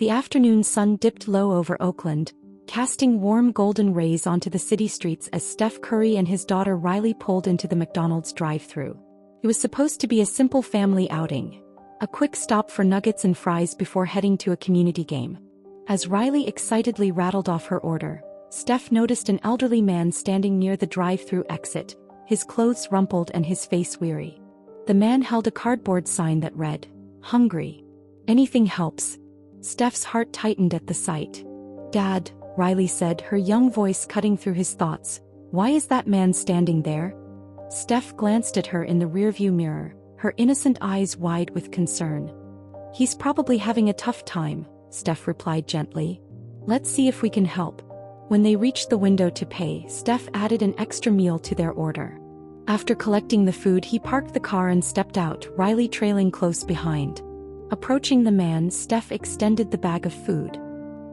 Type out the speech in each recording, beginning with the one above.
The afternoon sun dipped low over Oakland, casting warm golden rays onto the city streets as Steph Curry and his daughter Riley pulled into the McDonald's drive-thru. It was supposed to be a simple family outing, a quick stop for nuggets and fries before heading to a community game. As Riley excitedly rattled off her order, Steph noticed an elderly man standing near the drive-thru exit, his clothes rumpled and his face weary. The man held a cardboard sign that read, "Hungry. Anything helps." Steph's heart tightened at the sight. "Dad," Riley said, her young voice cutting through his thoughts, "why is that man standing there?" Steph glanced at her in the rearview mirror, her innocent eyes wide with concern. "He's probably having a tough time," Steph replied gently. "Let's see if we can help." When they reached the window to pay, Steph added an extra meal to their order. After collecting the food, he parked the car and stepped out, Riley trailing close behind. Approaching the man, Steph extended the bag of food.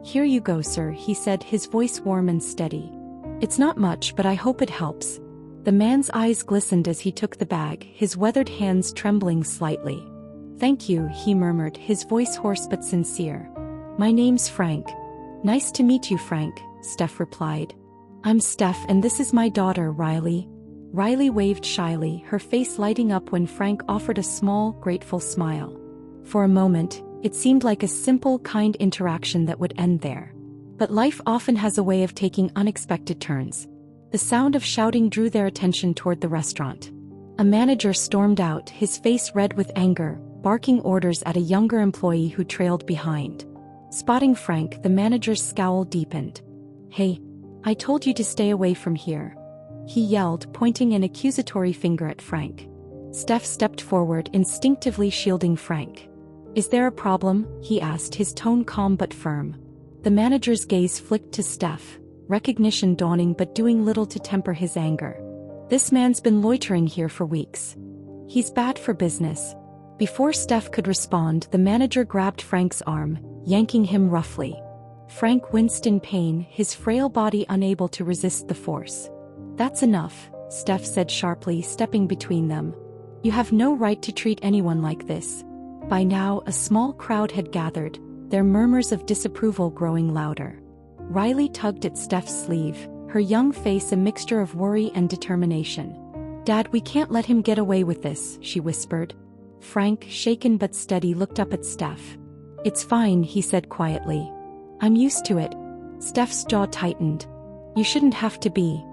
"Here you go, sir," he said, his voice warm and steady. "It's not much, but I hope it helps." The man's eyes glistened as he took the bag, his weathered hands trembling slightly. "Thank you," he murmured, his voice hoarse but sincere. "My name's Frank." "Nice to meet you, Frank," Steph replied. "I'm Steph and this is my daughter, Riley." Riley waved shyly, her face lighting up when Frank offered a small, grateful smile. For a moment, it seemed like a simple, kind interaction that would end there. But life often has a way of taking unexpected turns. The sound of shouting drew their attention toward the restaurant. A manager stormed out, his face red with anger, barking orders at a younger employee who trailed behind. Spotting Frank, the manager's scowl deepened. "Hey, I told you to stay away from here," he yelled, pointing an accusatory finger at Frank. Steph stepped forward, instinctively shielding Frank. "Is there a problem?" he asked, his tone calm but firm. The manager's gaze flicked to Steph, recognition dawning but doing little to temper his anger. "This man's been loitering here for weeks. He's bad for business." Before Steph could respond, the manager grabbed Frank's arm, yanking him roughly. Frank winced in pain, his frail body unable to resist the force. "That's enough," Steph said sharply, stepping between them. "You have no right to treat anyone like this." By now, a small crowd had gathered, their murmurs of disapproval growing louder. Riley tugged at Steph's sleeve, her young face a mixture of worry and determination. "Dad, we can't let him get away with this," she whispered. Frank, shaken but steady, looked up at Steph. "It's fine," he said quietly. "I'm used to it." Steph's jaw tightened. "You shouldn't have to be."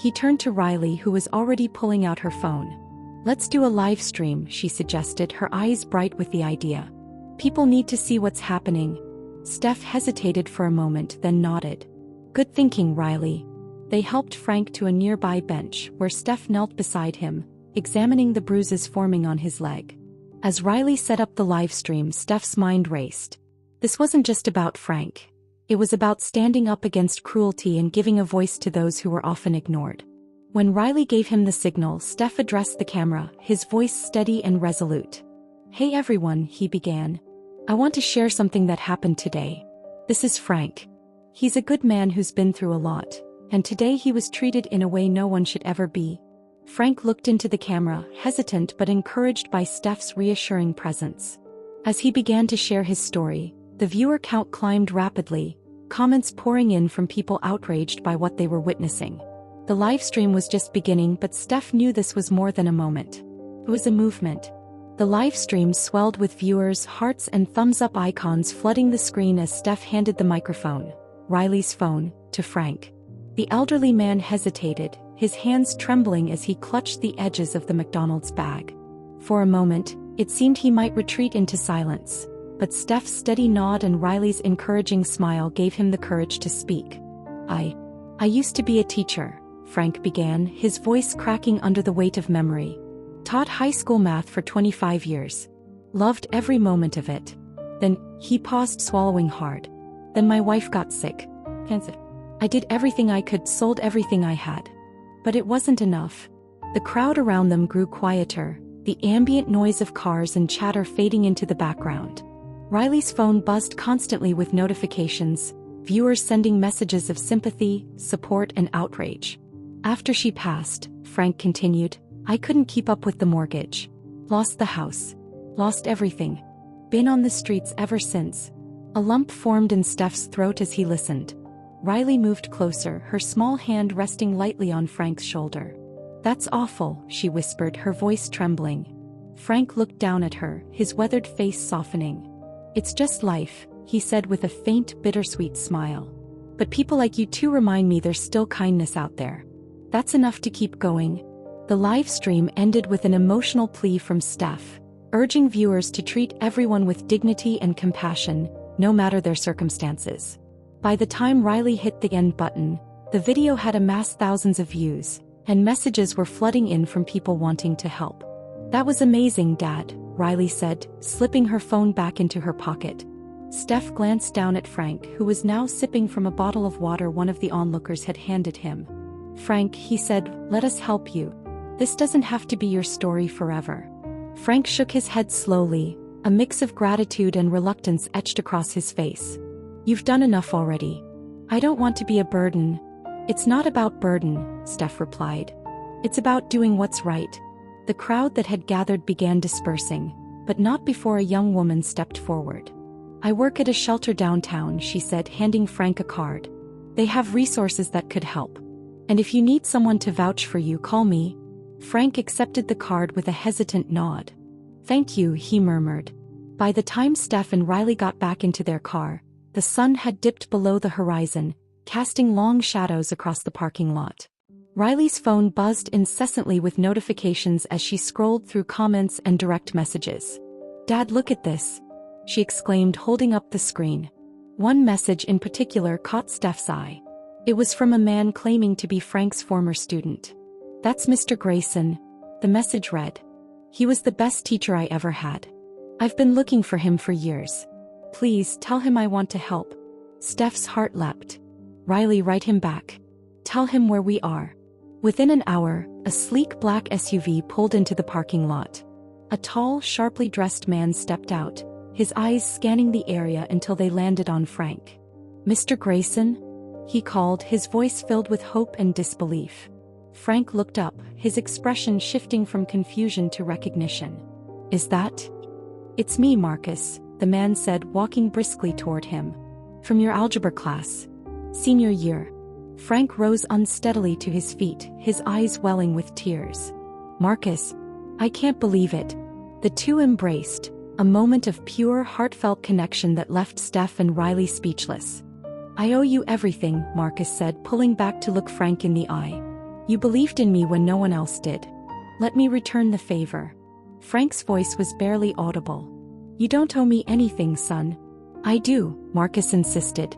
He turned to Riley, who was already pulling out her phone. "Let's do a live stream," she suggested, her eyes bright with the idea. "People need to see what's happening." Steph hesitated for a moment, then nodded. "Good thinking, Riley." They helped Frank to a nearby bench, where Steph knelt beside him, examining the bruises forming on his leg. As Riley set up the live stream, Steph's mind raced. This wasn't just about Frank. It was about standing up against cruelty and giving a voice to those who were often ignored. When Riley gave him the signal, Steph addressed the camera, his voice steady and resolute. "Hey everyone," he began. "I want to share something that happened today. This is Frank. He's a good man who's been through a lot, and today he was treated in a way no one should ever be." Frank looked into the camera, hesitant but encouraged by Steph's reassuring presence. As he began to share his story, the viewer count climbed rapidly, comments pouring in from people outraged by what they were witnessing. The live stream was just beginning, but Steph knew this was more than a moment. It was a movement. The live stream swelled with viewers, hearts and thumbs-up icons flooding the screen as Steph handed the microphone, Riley's phone, to Frank. The elderly man hesitated, his hands trembling as he clutched the edges of the McDonald's bag. For a moment, it seemed he might retreat into silence, but Steph's steady nod and Riley's encouraging smile gave him the courage to speak. I used to be a teacher," Frank began, his voice cracking under the weight of memory. "Taught high school math for 25 years. Loved every moment of it. Then," he paused, swallowing hard. "Then my wife got sick. Cancer. I did everything I could, sold everything I had. But it wasn't enough." The crowd around them grew quieter, the ambient noise of cars and chatter fading into the background. Riley's phone buzzed constantly with notifications, viewers sending messages of sympathy, support and outrage. "After she passed," Frank continued, "I couldn't keep up with the mortgage. Lost the house. Lost everything. Been on the streets ever since." A lump formed in Steph's throat as he listened. Riley moved closer, her small hand resting lightly on Frank's shoulder. "That's awful," she whispered, her voice trembling. Frank looked down at her, his weathered face softening. "It's just life," he said with a faint, bittersweet smile. "But people like you two remind me there's still kindness out there. That's enough to keep going." The live stream ended with an emotional plea from Steph, urging viewers to treat everyone with dignity and compassion, no matter their circumstances. By the time Riley hit the end button, the video had amassed thousands of views, and messages were flooding in from people wanting to help. "That was amazing, Dad," Riley said, slipping her phone back into her pocket. Steph glanced down at Frank, who was now sipping from a bottle of water one of the onlookers had handed him. "Frank," he said, "let us help you. This doesn't have to be your story forever." Frank shook his head slowly, a mix of gratitude and reluctance etched across his face. "You've done enough already. I don't want to be a burden." "It's not about burden," Steph replied. "It's about doing what's right." The crowd that had gathered began dispersing, but not before a young woman stepped forward. "I work at a shelter downtown," she said, handing Frank a card. "They have resources that could help. And if you need someone to vouch for you, call me." Frank accepted the card with a hesitant nod. "Thank you," he murmured. By the time Steph and Riley got back into their car, the sun had dipped below the horizon, casting long shadows across the parking lot. Riley's phone buzzed incessantly with notifications as she scrolled through comments and direct messages. "Dad, look at this," she exclaimed, holding up the screen. One message in particular caught Steph's eye. It was from a man claiming to be Frank's former student. "That's Mr. Grayson," the message read. "He was the best teacher I ever had. I've been looking for him for years. Please tell him I want to help." Steph's heart leapt. "Riley, write him back. Tell him where we are." Within an hour, a sleek black SUV pulled into the parking lot. A tall, sharply dressed man stepped out, his eyes scanning the area until they landed on Frank. "Mr. Grayson?" he called, his voice filled with hope and disbelief. Frank looked up, his expression shifting from confusion to recognition. "Is that?" "It's me, Marcus," the man said, walking briskly toward him. "From your algebra class. Senior year." Frank rose unsteadily to his feet, his eyes welling with tears. "Marcus, I can't believe it." The two embraced, a moment of pure, heartfelt connection that left Steph and Riley speechless. "I owe you everything," Marcus said, pulling back to look Frank in the eye. "You believed in me when no one else did. Let me return the favor." Frank's voice was barely audible. "You don't owe me anything, son." "I do," Marcus insisted.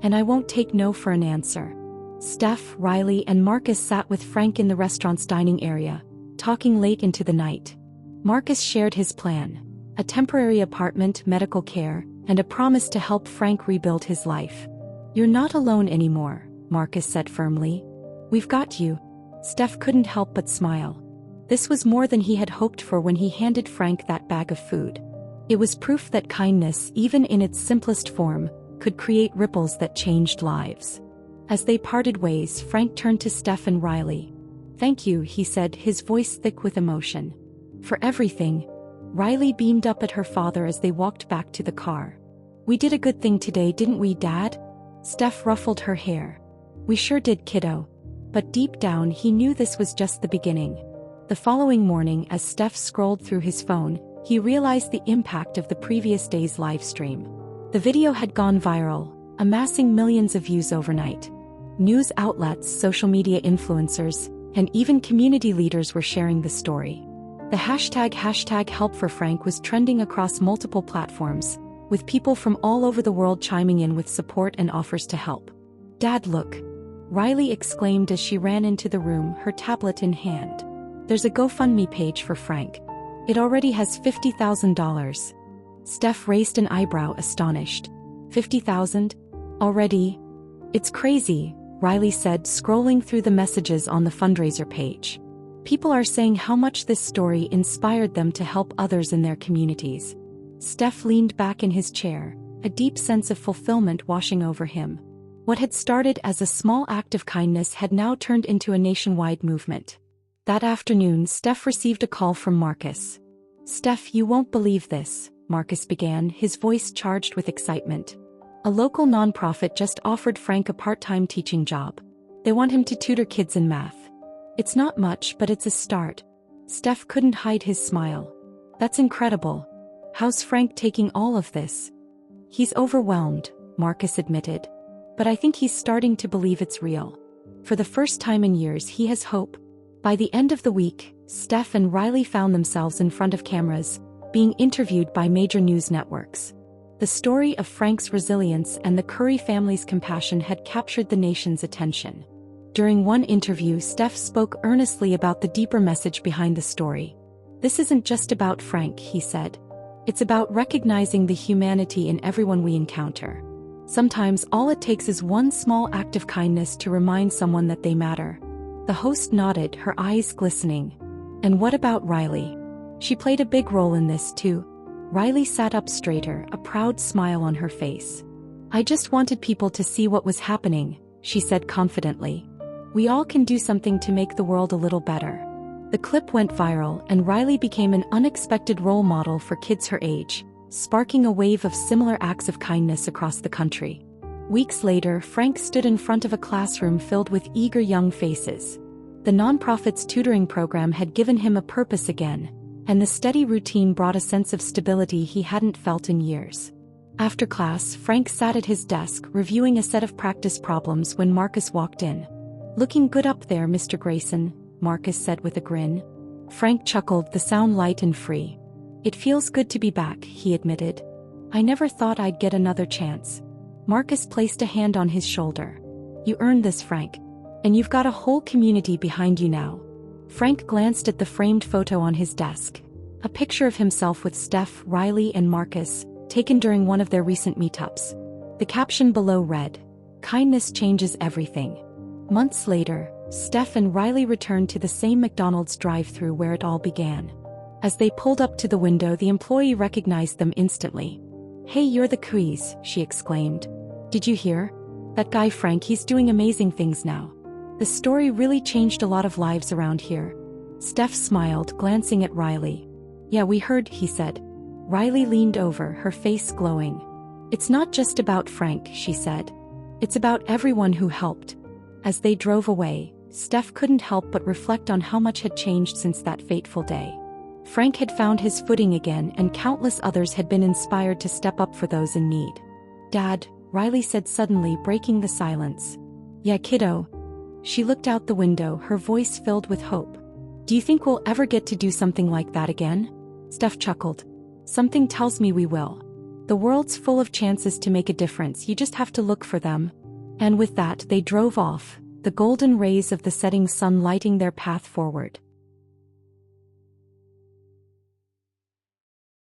"And I won't take no for an answer." Steph, Riley, and Marcus sat with Frank in the restaurant's dining area, talking late into the night. Marcus shared his plan: a temporary apartment, medical care, and a promise to help Frank rebuild his life. "You're not alone anymore," Marcus said firmly. "We've got you." Steph couldn't help but smile. This was more than he had hoped for when he handed Frank that bag of food. It was proof that kindness, even in its simplest form, could create ripples that changed lives. As they parted ways, Frank turned to Steph and Riley. "Thank you," he said, his voice thick with emotion. "For everything." Riley beamed up at her father as they walked back to the car. "We did a good thing today, didn't we, Dad?" Steph ruffled her hair. "We sure did, kiddo." But deep down he knew this was just the beginning. The following morning, as Steph scrolled through his phone, he realized the impact of the previous day's live stream. The video had gone viral, amassing millions of views overnight. News outlets, social media influencers, and even community leaders were sharing the story. The hashtag Help for Frank was trending across multiple platforms, with people from all over the world chiming in with support and offers to help. "Dad, look!" Riley exclaimed as she ran into the room, her tablet in hand. "There's a GoFundMe page for Frank. It already has $50,000. Steph raised an eyebrow, astonished. "50,000? Already?" "It's crazy," Riley said, scrolling through the messages on the fundraiser page. People are saying how much this story inspired them to help others in their communities. Steph leaned back in his chair, a deep sense of fulfillment washing over him. What had started as a small act of kindness had now turned into a nationwide movement. That afternoon, Steph received a call from Marcus. "Steph, you won't believe this," Marcus began, his voice charged with excitement. A local nonprofit just offered Frank a part-time teaching job. They want him to tutor kids in math. It's not much, but it's a start. Steph couldn't hide his smile. That's incredible. How's Frank taking all of this? He's overwhelmed, Marcus admitted. But I think he's starting to believe it's real. For the first time in years, he has hope. By the end of the week, Steph and Riley found themselves in front of cameras, being interviewed by major news networks. The story of Frank's resilience and the Curry family's compassion had captured the nation's attention. During one interview, Steph spoke earnestly about the deeper message behind the story. "This isn't just about Frank," he said. "It's about recognizing the humanity in everyone we encounter. Sometimes all it takes is one small act of kindness to remind someone that they matter." The host nodded, her eyes glistening. "And what about Riley? She played a big role in this too." Riley sat up straighter, a proud smile on her face. "I just wanted people to see what was happening," she said confidently. "We all can do something to make the world a little better." The clip went viral, and Riley became an unexpected role model for kids her age, sparking a wave of similar acts of kindness across the country. Weeks later, Frank stood in front of a classroom filled with eager young faces. The nonprofit's tutoring program had given him a purpose again, and the steady routine brought a sense of stability he hadn't felt in years. After class, Frank sat at his desk, reviewing a set of practice problems when Marcus walked in. "Looking good up there, Mr. Grayson," Marcus said with a grin. Frank chuckled, the sound light and free. "It feels good to be back," he admitted. "I never thought I'd get another chance." Marcus placed a hand on his shoulder. "You earned this, Frank. And you've got a whole community behind you now." Frank glanced at the framed photo on his desk. A picture of himself with Steph, Riley, and Marcus, taken during one of their recent meetups. The caption below read, "Kindness changes everything." Months later, Steph and Riley returned to the same McDonald's drive-thru where it all began. As they pulled up to the window, the employee recognized them instantly. "Hey, you're the Currys," she exclaimed. "Did you hear? That guy Frank, he's doing amazing things now. The story really changed a lot of lives around here." Steph smiled, glancing at Riley. "Yeah, we heard," he said. Riley leaned over, her face glowing. "It's not just about Frank," she said. "It's about everyone who helped." As they drove away, Steph couldn't help but reflect on how much had changed since that fateful day. Frank had found his footing again, and countless others had been inspired to step up for those in need. "Dad," Riley said suddenly, breaking the silence. "Yeah, kiddo." She looked out the window, her voice filled with hope. "Do you think we'll ever get to do something like that again?" Steph chuckled. "Something tells me we will. The world's full of chances to make a difference, you just have to look for them." And with that, they drove off, the golden rays of the setting sun lighting their path forward.